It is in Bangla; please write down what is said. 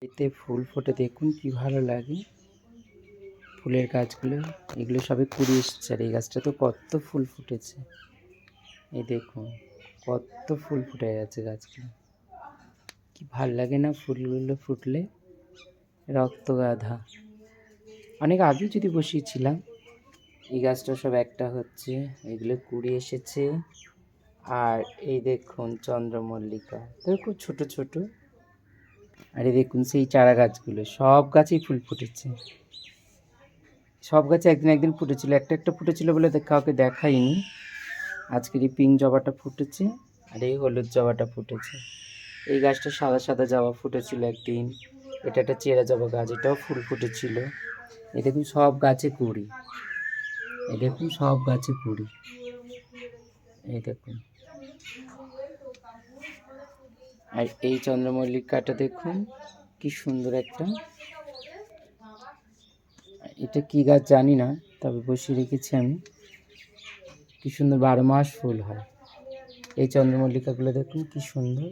এতে ফুল ফোটে দেখুন কি ভালো লাগে। ফুলের গাছগুলো এগুলো সবে কুড়ি এসছে, আর এই গাছটা তো কত ফুল ফুটেছে। এই দেখুন কত ফুল ফুটে গেছে গাছগুলো, কি ভাল লাগে না ফুলগুলো ফুটলে। রক্তগাধা অনেক আগে যদি বসিয়েছিলাম। এই গাছটা সব একটা হচ্ছে, এগুলো কুড়ি এসেছে। আর এই দেখুন চন্দ্রমল্লিকা, দেখুন ছোট ছোট। আর এই দেখুন সেই চারা গাছগুলো, সব গাছেই ফুল ফুটেছে। সব গাছে একদিন একদিন ফুটেছিল, একটা একটা ফুটেছিল বলে কাউকে দেখাইনি। আজকের এই পিঙ্ক জবাটা ফুটেছে, আর এই হলুদ জবাটা ফুটেছে। এই গাছটা সাদা সাদা জবা ফুটেছিল একদিন। এটা একটা চেরা জবা গাছ, এটাও ফুল ফুটেছিল। এই দেখুন সব গাছে কুড়ি, এই দেখুন সব গাছে কুড়ি। এই দেখুন, আর এই চন্দ্রমল্লিকাটা দেখুন কি সুন্দর একটা। এটা কি গাছ জানি না, তবে বসিয়ে রেখেছি আমি। কি সুন্দর 12 মাস ফুল হয়। এই চন্দ্রমল্লিকাগুলো দেখুন কি সুন্দর।